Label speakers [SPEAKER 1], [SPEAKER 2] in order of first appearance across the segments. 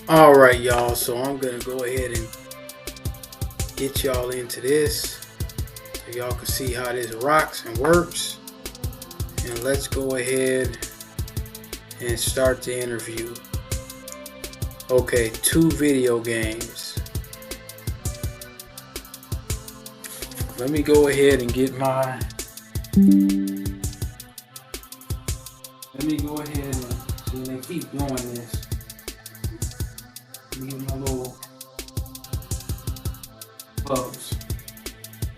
[SPEAKER 1] All right, y'all. So I'm gonna go ahead and get y'all into this so y'all can see how this rocks and works. And let's go ahead and start the interview. Okay, 2 video games. Let me go ahead and get my. Let me go ahead and see they keep doing this. Let me get my little bugs.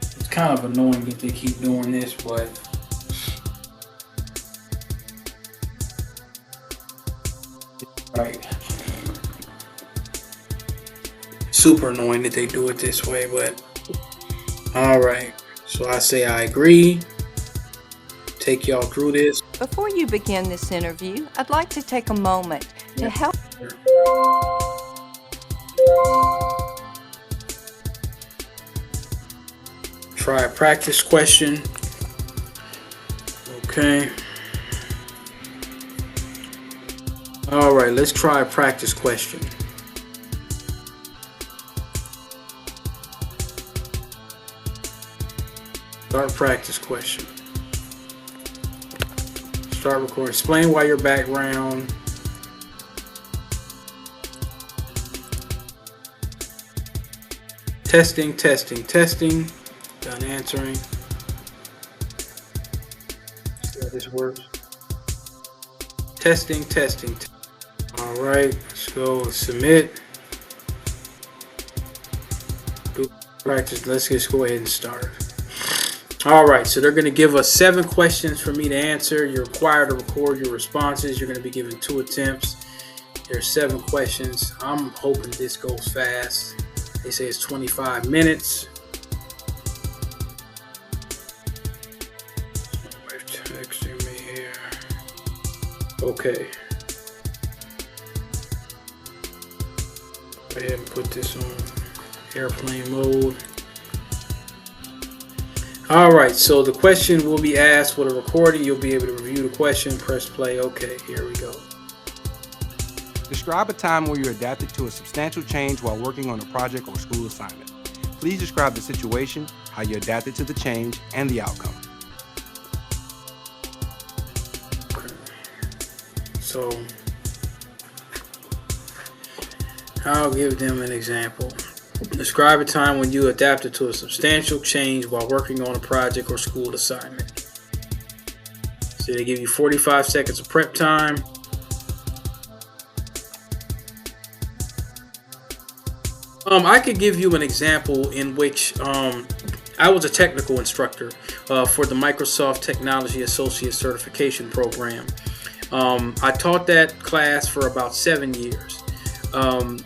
[SPEAKER 1] It's kind of annoying that they keep doing this, but right. Super annoying that they do it this way, but all right. So I say I agree. Take y'all through this.
[SPEAKER 2] Before you begin this interview, I'd like to take a moment to help.
[SPEAKER 1] Try a practice question. Okay. All right, let's try a practice question. Start practice question. Start recording. Explain why your background. Testing. Done answering. See how this works. Testing. All right, let's go submit. Do practice. Let's just go ahead and start. All right, so they're going to give us 7 questions for me to answer. You're required to record your responses. You're going to be given 2 attempts. There's 7 questions. I'm hoping this goes fast. They say it's 25 minutes. Somebody's texting me here. Okay. Go ahead and put this on airplane mode. All right, so the question will be asked with a recording. You'll be able to review the question, press play. Okay, here we go.
[SPEAKER 3] Describe a time where you adapted to a substantial change while working on a project or school assignment. Please describe the situation, how you adapted to the change, and the outcome.
[SPEAKER 1] Okay. So I'll give them an example. Describe a time when you adapted to a substantial change while working on a project or school assignment. So they give you 45 seconds of prep time. I could give you an example in which I was a technical instructor for the Microsoft Technology Associate Certification Program. I taught that class for about 7 years.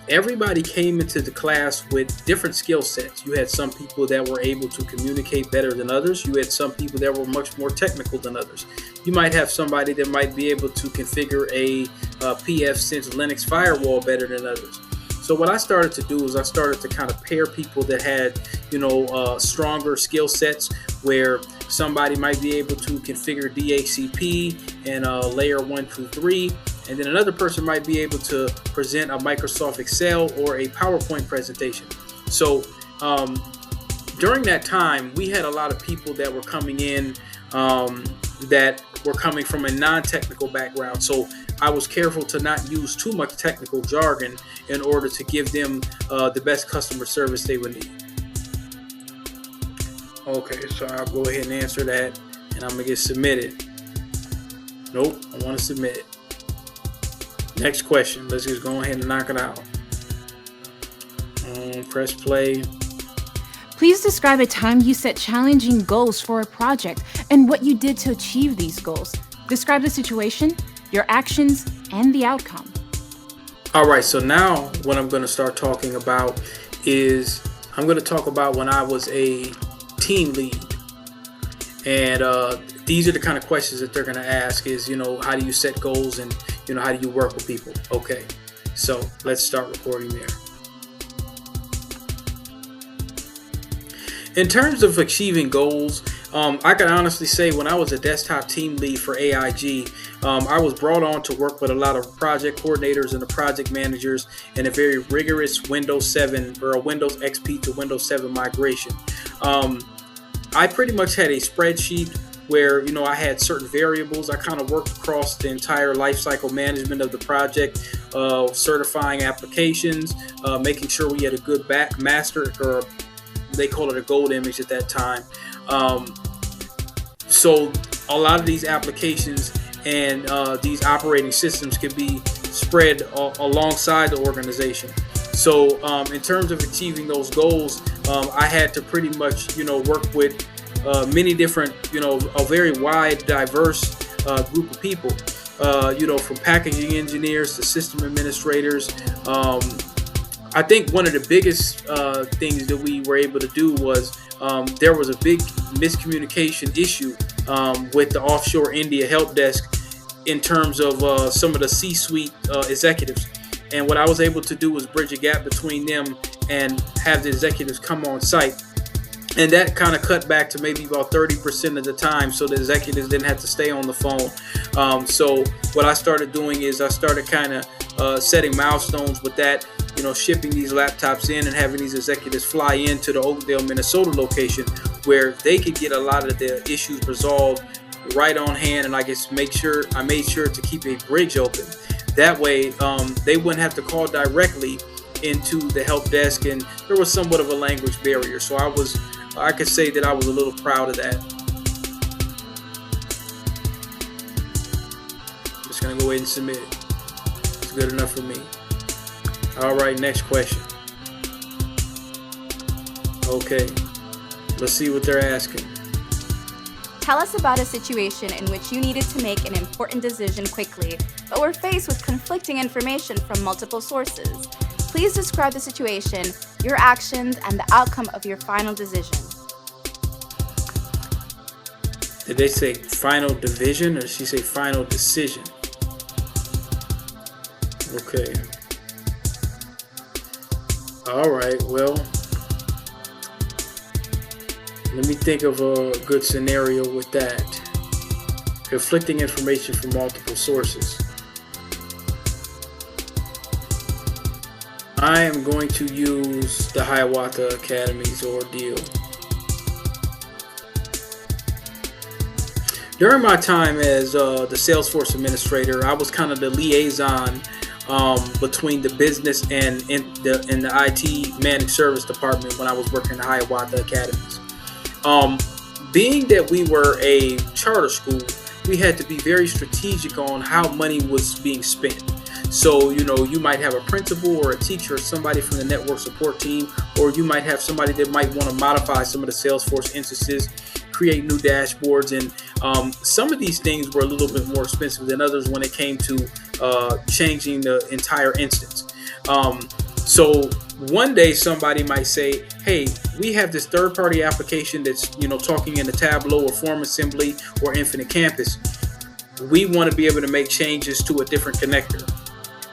[SPEAKER 1] Everybody came into the class with different skill sets. You had some people that were able to communicate better than others. You had some people that were much more technical than others. You might have somebody that might be able to configure a PF-Sense Linux firewall better than others. So what I started to do is I started to kind of pair people that had, stronger skill sets, where somebody might be able to configure DHCP and layer 1 through 3. And then another person might be able to present a Microsoft Excel or a PowerPoint presentation. So during that time, we had a lot of people that were coming in that were coming from a non-technical background. So I was careful to not use too much technical jargon in order to give them the best customer service they would need. Okay, so I'll go ahead and answer that, and I'm gonna get submitted. Nope, I want to submit it. Next question. Let's just go ahead and knock it out. Press play.
[SPEAKER 4] Please describe a time you set challenging goals for a project and what you did to achieve these goals. Describe the situation, your actions, and the outcome.
[SPEAKER 1] All right, so now what I'm going to start talking about is I'm going to talk about when I was a team lead. And these are the kind of questions that they're going to ask is, how do you set goals and, how do you work with people? Okay, so let's start recording there. In terms of achieving goals, I can honestly say when I was a desktop team lead for AIG, I was brought on to work with a lot of project coordinators and the project managers in a very rigorous Windows 7 or a Windows XP to Windows 7 migration. I pretty much had a spreadsheet where, I had certain variables. I kind of worked across the entire lifecycle management of the project, certifying applications, making sure we had a good master, or they call it a gold image at that time. So a lot of these applications and these operating systems can be spread alongside the organization. So in terms of achieving those goals, I had to pretty much, work with many different, a very wide, diverse group of people, from packaging engineers to system administrators. I think one of the biggest things that we were able to do was there was a big miscommunication issue with the offshore India help desk in terms of some of the C-suite executives. And what I was able to do was bridge a gap between them and have the executives come on site. And that kind of cut back to maybe about 30% of the time, so the executives didn't have to stay on the phone. So what I started doing is I started kind of setting milestones with that, shipping these laptops in and having these executives fly into the Oakdale, Minnesota location where they could get a lot of the issues resolved right on hand. And I made sure to keep a bridge open. That way, they wouldn't have to call directly into the help desk, and there was somewhat of a language barrier. So I could say that I was a little proud of that. I'm just gonna go ahead and submit it. It's good enough for me. All right, next question. Okay, let's see what they're asking.
[SPEAKER 5] Tell us about a situation in which you needed to make an important decision quickly, but were faced with conflicting information from multiple sources. Please describe the situation, your actions, and the outcome of your final decision.
[SPEAKER 1] Did they say final division or did she say final decision? Okay. All right, well, let me think of a good scenario with that. Conflicting information from multiple sources. I am going to use the Hiawatha Academy's ordeal. During my time as the Salesforce administrator, I was kind of the liaison between the business and the IT managed service department when I was working in the Hiawatha Academies. Being that we were a charter school, we had to be very strategic on how money was being spent. So, you might have a principal or a teacher or somebody from the network support team, or you might have somebody that might want to modify some of the Salesforce instances, create new dashboards, and some of these things were a little bit more expensive than others when it came to changing the entire instance. So one day somebody might say, hey, we have this third-party application that's talking in the Tableau or Form Assembly or Infinite Campus. We want to be able to make changes to a different connector.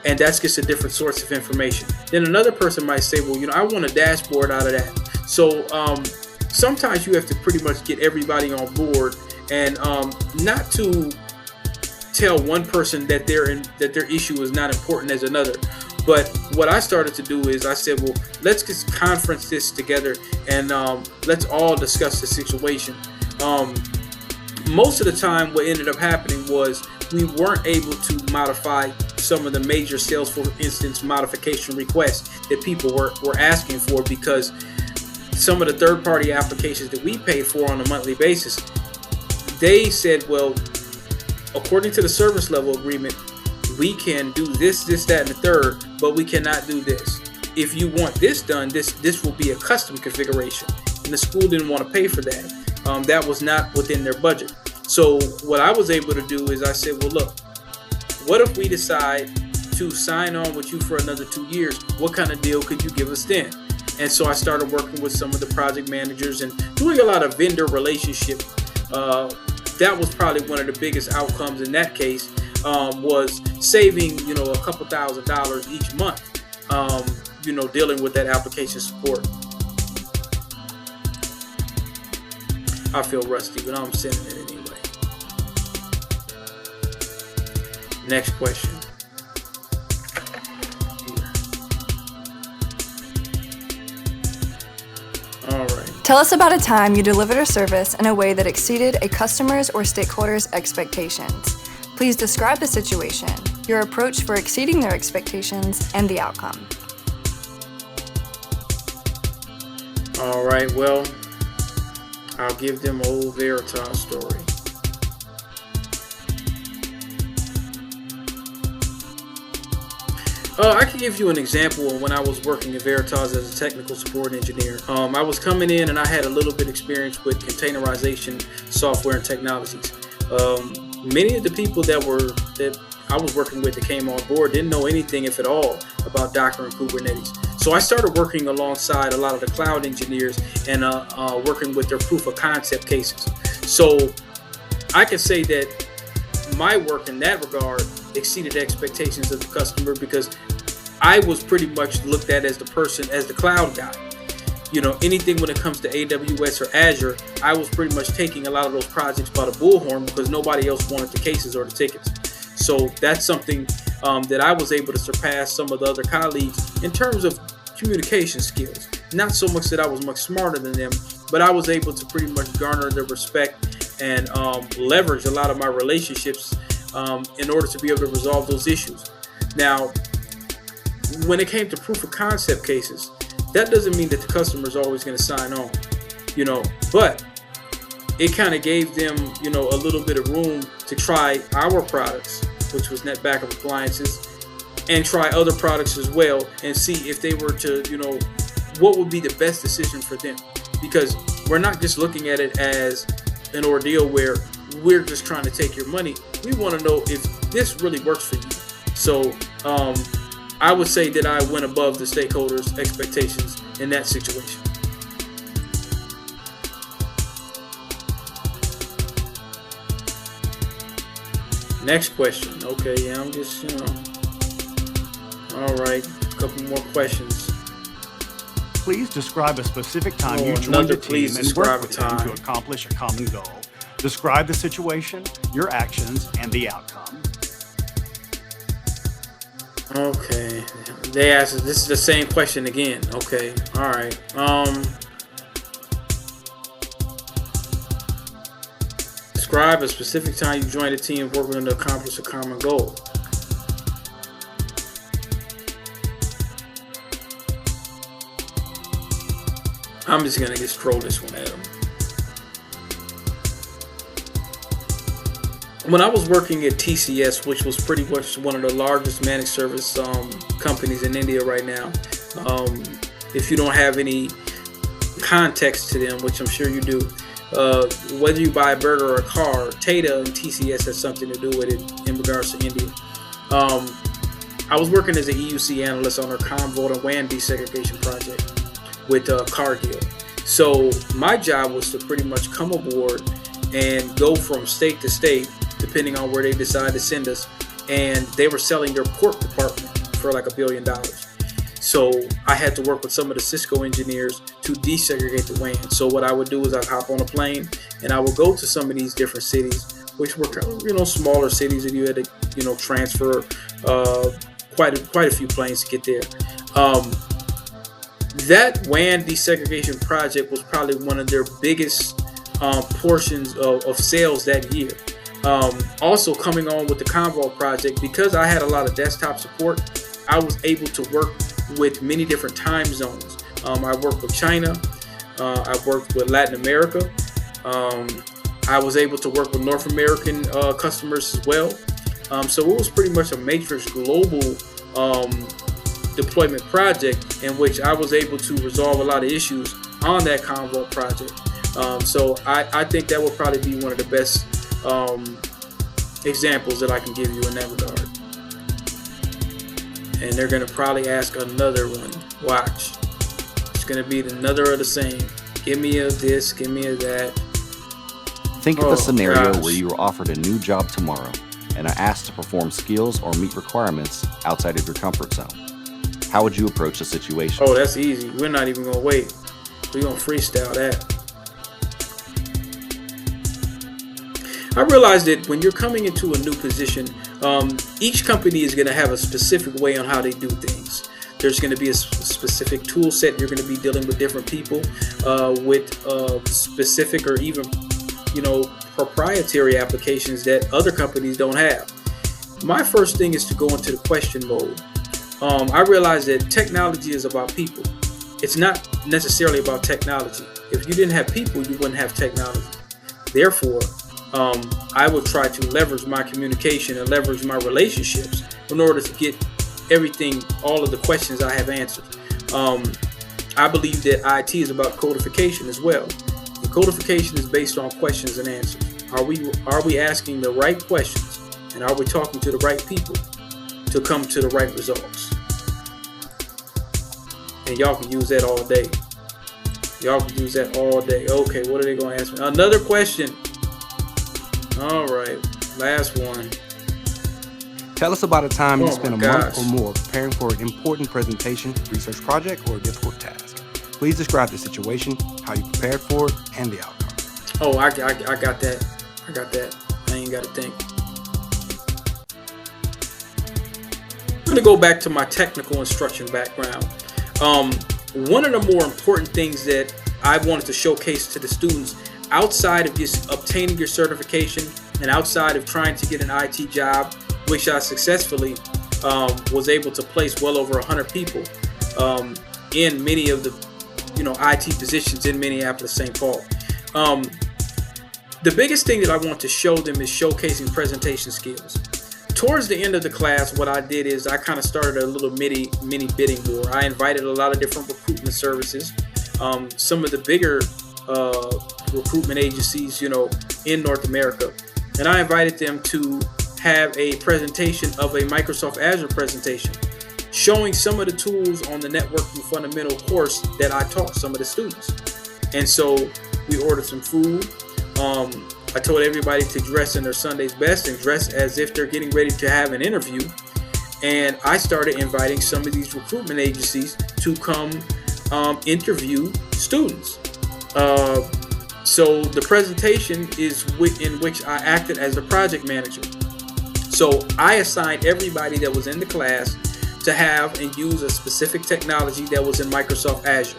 [SPEAKER 1] And that's just a different source of information. Then another person might say, well, I want a dashboard out of that. So sometimes you have to pretty much get everybody on board, and not to tell one person that their issue is not important as another. But what I started to do is I said, well, let's just conference this together and let's all discuss the situation. Most of the time what ended up happening was we weren't able to modify some of the major Salesforce instance modification requests that people were asking for, because some of the third-party applications that we pay for on a monthly basis, they said, well, according to the service level agreement, we can do this, that, and the third, but we cannot do this. If you want this done, this will be a custom configuration. And the school didn't want to pay for that. That was not within their budget. So what I was able to do is I said, well, look, what if we decide to sign on with you for another 2 years? What kind of deal could you give us then? And so I started working with some of the project managers and doing a lot of vendor relationship. That was probably one of the biggest outcomes in that case, was saving, a couple $1,000s each month, dealing with that application support. I feel rusty, but I'm sending it anyway. Next question. All right.
[SPEAKER 6] Tell us about a time you delivered a service in a way that exceeded a customer's or stakeholder's expectations. Please describe the situation, your approach for exceeding their expectations, and the outcome.
[SPEAKER 1] All right, well, I'll give them old Veritas story. I can give you an example of when I was working at Veritas as a technical support engineer. I was coming in and I had a little bit experience with containerization software and technologies. Many of the people that I was working with that came on board didn't know anything, if at all, about Docker and Kubernetes. So I started working alongside a lot of the cloud engineers and working with their proof of concept cases. So I can say that my work in that regard exceeded expectations of the customer, because I was pretty much looked at as the person, as the cloud guy. You know, anything when it comes to AWS or Azure, I was pretty much taking a lot of those projects by the bullhorn because nobody else wanted the cases or the tickets. So that's something that I was able to surpass some of the other colleagues in terms of communication skills. Not so much that I was much smarter than them, but I was able to pretty much garner their respect and leverage a lot of my relationships in order to be able to resolve those issues. Now, when it came to proof of concept cases, that doesn't mean that the customer is always going to sign on, you know, but it kind of gave them, you know, a little bit of room to try our products, which was net backup appliances, and try other products as well, and see if they were to, you know, what would be the best decision for them. Because we're not just looking at it as an ordeal where we're just trying to take your money. We want to know if this really works for you. So I would say that I went above the stakeholders' expectations in that situation. Next question. Okay, yeah, I'm just, you know. All right, a couple more questions.
[SPEAKER 7] Please describe a specific time you joined
[SPEAKER 1] another
[SPEAKER 7] a team
[SPEAKER 1] please
[SPEAKER 7] and
[SPEAKER 1] describe
[SPEAKER 7] worked with
[SPEAKER 1] a
[SPEAKER 7] them
[SPEAKER 1] time.
[SPEAKER 7] to accomplish a common goal. Describe the situation, your actions, and the outcome.
[SPEAKER 1] Okay, they asked, this is the same question again. Okay, all right. Describe a specific time you joined a team working to accomplish a common goal. I'm just gonna just throw this one at them. When I was working at TCS, which was pretty much one of the largest managed service companies in India right now, if you don't have any context to them, which I'm sure you do, whether you buy a burger or a car, Tata and TCS has something to do with it in regards to India. I was working as an EUC analyst on our Commvault and WAN desegregation project with Cargill. So my job was to pretty much come aboard and go from state to state, depending on where they decide to send us. And they were selling their port department for like $1 billion. So I had to work with some of the Cisco engineers to desegregate the WAN. So what I would do is I'd hop on a plane and I would go to some of these different cities, which were, you know, smaller cities, and you had to, you know, transfer quite a few planes to get there. That WAN desegregation project was probably one of their biggest portions of sales that year. Also coming on with the Commvault project, because I had a lot of desktop support, I was able to work with many different time zones. I worked with China, I worked with Latin America, I was able to work with North American customers as well. So it was pretty much a matrix global deployment project in which I was able to resolve a lot of issues on that Commvault project. So I think that would probably be one of the best examples that I can give you in that regard. And they're going to probably ask another one. Watch. It's going to be another of the same. Give me a this, give me a that.
[SPEAKER 8] Think of a scenario
[SPEAKER 1] gosh.
[SPEAKER 8] where you were offered a new job tomorrow and are asked to perform skills or meet requirements outside of your comfort zone. How would you approach the situation?
[SPEAKER 1] Oh, that's easy. We're not even going to wait. We're going to freestyle that. I realized that when you're coming into a new position, each company is going to have a specific way on how they do things. There's going to be a specific tool set. You're going to be dealing with different people with specific or even, proprietary applications that other companies don't have. My first thing is to go into the question mode. I realized that technology is about people. It's not necessarily about technology. If you didn't have people, you wouldn't have technology. Therefore, I will try to leverage my communication and leverage my relationships in order to get everything, all of the questions I have answered. I believe that IT is about codification as well. And codification is based on questions and answers. Are we asking the right questions, and are we talking to the right people to come to the right results? And y'all can use that all day. Y'all can use that all day. Okay, what are they going to ask me? Another question. All right, last one.
[SPEAKER 3] Tell us about a time you
[SPEAKER 1] Oh
[SPEAKER 3] spent a
[SPEAKER 1] my
[SPEAKER 3] month
[SPEAKER 1] gosh.
[SPEAKER 3] or more preparing for an important presentation, research project, or a difficult task. Please describe the situation, how you prepared for it, and the outcome.
[SPEAKER 1] Oh, I got that. I got that. I ain't got to think. I'm going to go back to my technical instruction background. One of the more important things that I wanted to showcase to the students, outside of just obtaining your certification and outside of trying to get an IT job, which I successfully was able to place well over 100 people in many of the IT positions in Minneapolis, St. Paul. The biggest thing that I want to show them is showcasing presentation skills. Towards the end of the class, what I did is I kind of started a little mini bidding war. I invited a lot of different recruitment services, some of the bigger recruitment agencies, in North America, and I invited them to have a presentation of a Microsoft Azure presentation, showing some of the tools on the networking fundamental course that I taught some of the students. And so we ordered some food. I told everybody to dress in their Sunday's best and dress as if they're getting ready to have an interview. And I started inviting some of these recruitment agencies to come interview students. So the presentation is in which I acted as the project manager. So I assigned everybody that was in the class to have and use a specific technology that was in Microsoft Azure.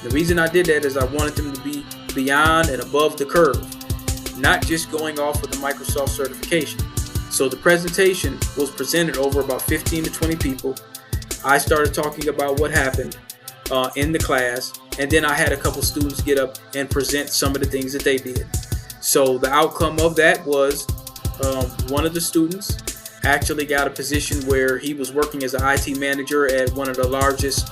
[SPEAKER 1] The reason I did that is I wanted them to be beyond and above the curve, not just going off with the Microsoft certification. So the presentation was presented over about 15 to 20 people. I started talking about what happened in the class, and then I had a couple students get up and present some of the things that they did. So the outcome of that was one of the students actually got a position where he was working as an IT manager at one of the largest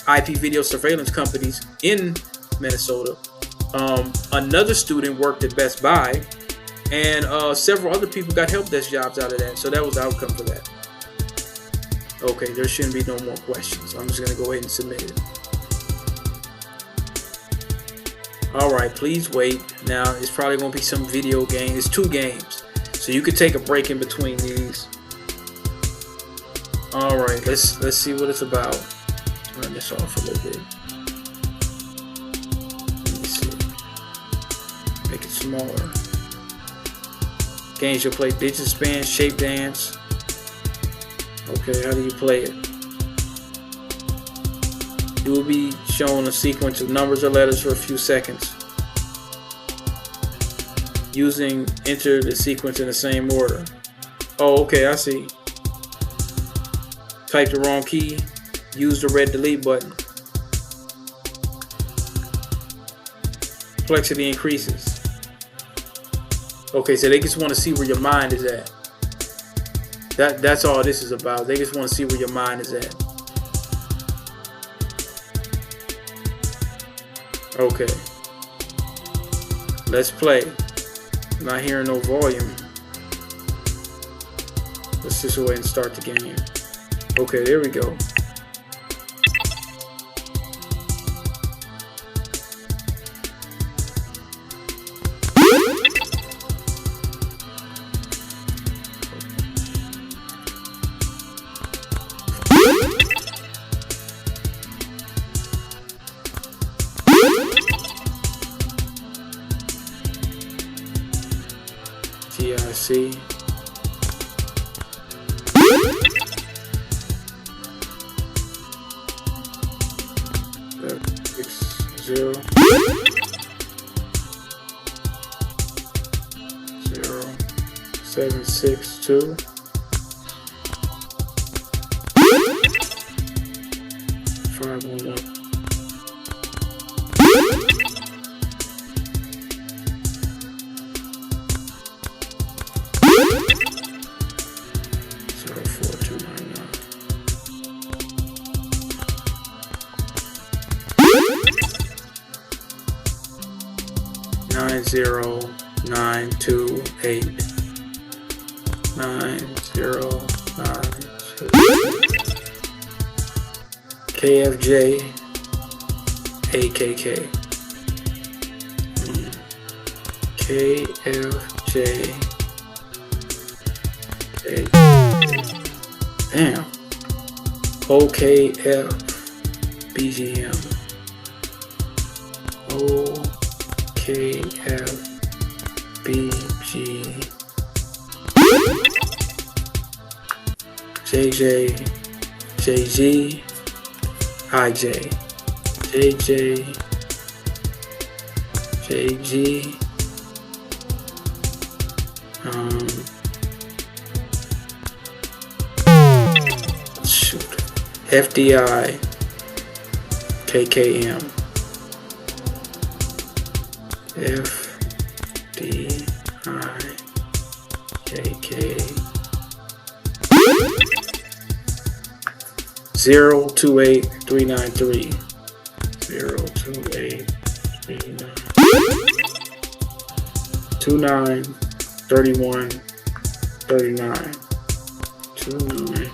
[SPEAKER 1] IP video surveillance companies in Minnesota. Another student worked at Best Buy, and several other people got help desk jobs out of that. So that was the outcome for that. Okay, there shouldn't be no more questions. I'm just going to go ahead and submit it. Alright, please wait. Now, it's probably going to be some video game. It's 2 games. So you could take a break in between these. Alright, let's see what it's about. Turn this off a little bit. Let me see. Make it smaller. Games you'll play: Digit Span, Shape Dance. Okay, how do you play it? You will be shown a sequence of numbers or letters for a few seconds. Enter the sequence in the same order. Oh, okay, I see. Type the wrong key. Use the red delete button. Complexity increases. Okay, so they just want to see where your mind is at. That's all this is about. They just want to see where your mind is at. Okay. Let's play. I'm not hearing no volume. Let's just go ahead and start the game. Okay, there we go. C. 0 7 6 2 5 1 1 0 4 2 9 9 9 0 9 2 8 9 0 9 2 KFJ AKK KFJ damn OKF BGM OKF BG JJ JG IJ JJ JG shoot FDI KKM FDI KK 028 393 028 393 29 31 39 29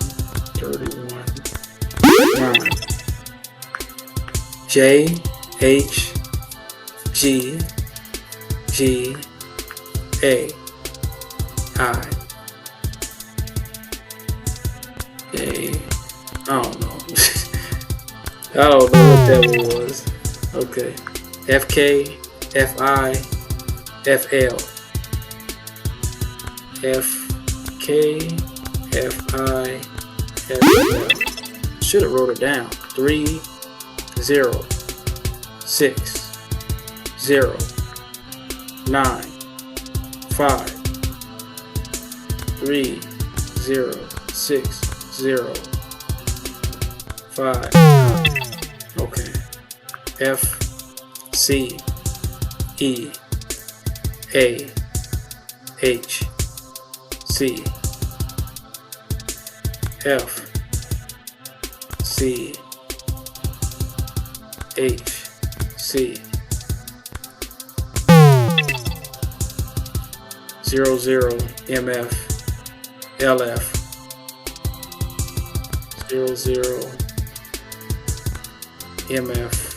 [SPEAKER 1] 31 9 J H G G A I A I don't know. I don't know what that one was. Okay. FK FI FL FK FI FL. Should have wrote it down. 3 0 6 0 9 5 3 0 6 0 5 9. Okay. F C E A H C F C H C 00 MF LF 00 MF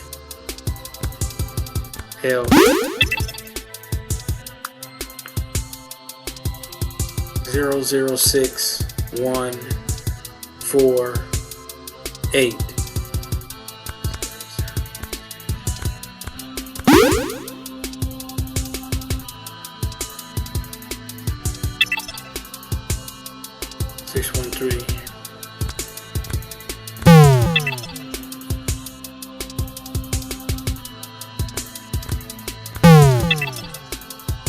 [SPEAKER 1] L 006 1 4 8 613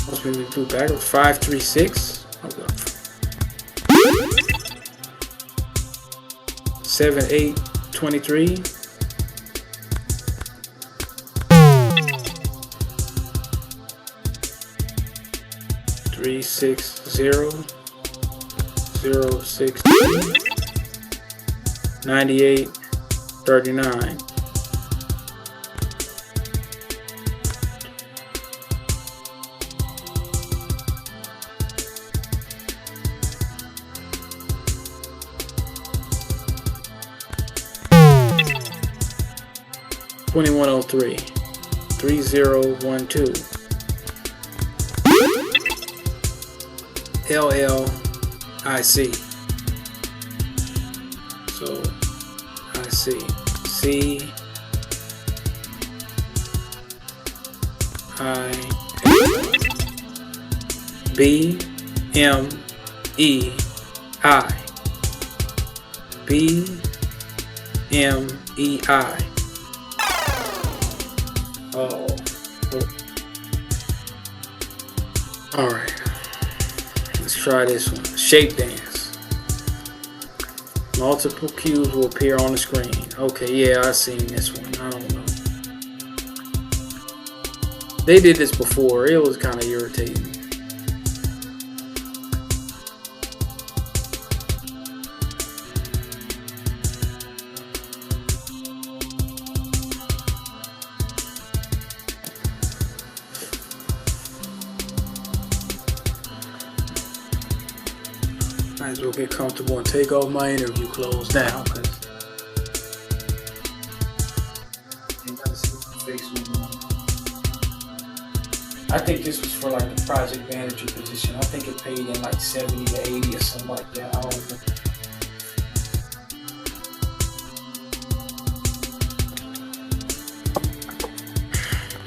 [SPEAKER 1] What's we do back? 536 7 8 23 3 6 0 0 6 2 98 39 2103 3012 LLIC. So I see C I B B-M-E-I. Oh. Alright. Let's try this one. Shape dance. Multiple cues will appear on the screen. Okay, yeah, I've seen this one. I don't know. They did this before. It was kind of irritating. Might as well get comfortable and take off my interview clothes now, because I think this was for like the project manager position. I think it paid in like 70 to 80 or something like that. I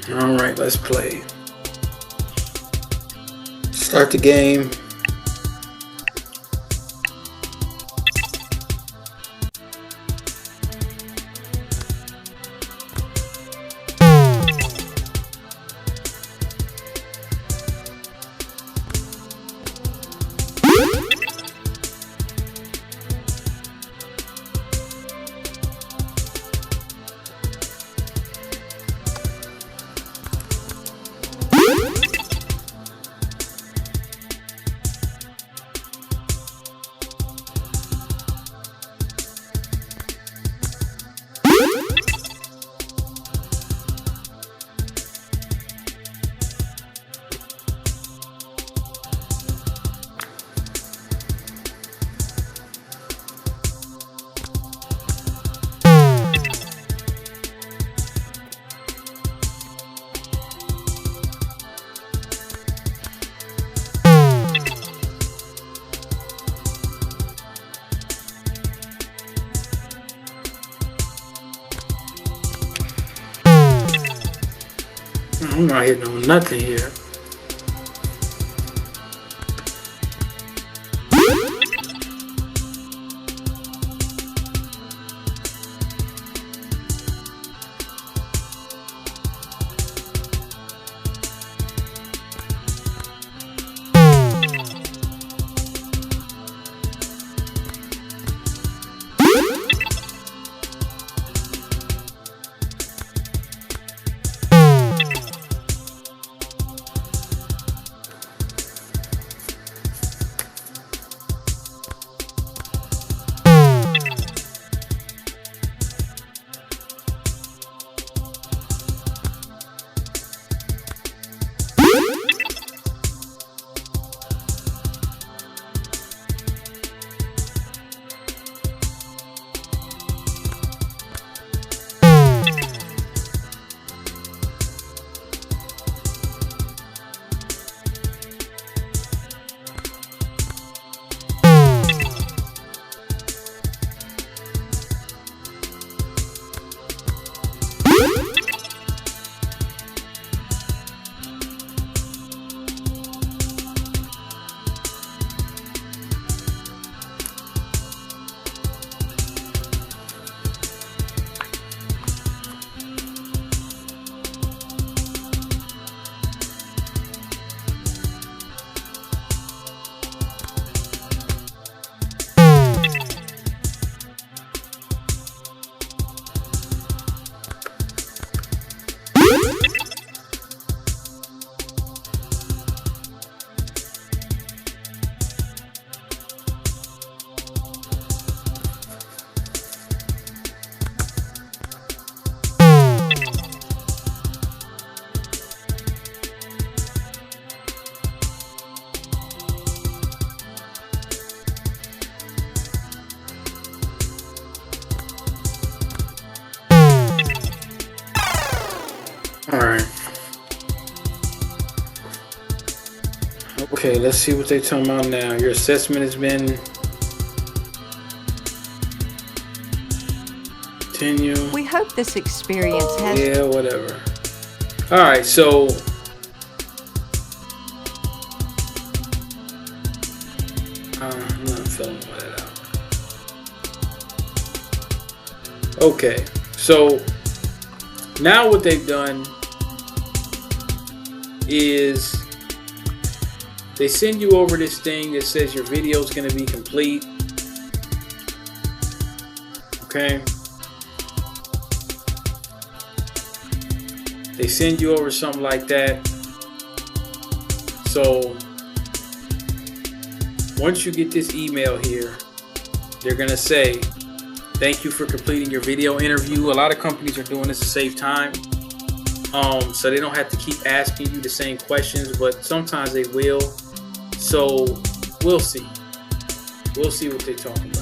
[SPEAKER 1] don't know. Alright, let's play. Start the game. I'm not hitting on nothing here. Alright. Okay, let's see what they're talking about now. Your assessment has been... Continue.
[SPEAKER 2] We hope this experience has...
[SPEAKER 1] Yeah, whatever. Alright, so... spelling all that out. Okay, so now what they've done is they send you over this thing that says your video is going to be complete. Okay. They send you over something like that. So once you get this email here, they're going to say, thank you for completing your video interview. A lot of companies are doing this to save time. So they don't have to keep asking you the same questions, but sometimes they will. So we'll see. We'll see what they're talking about.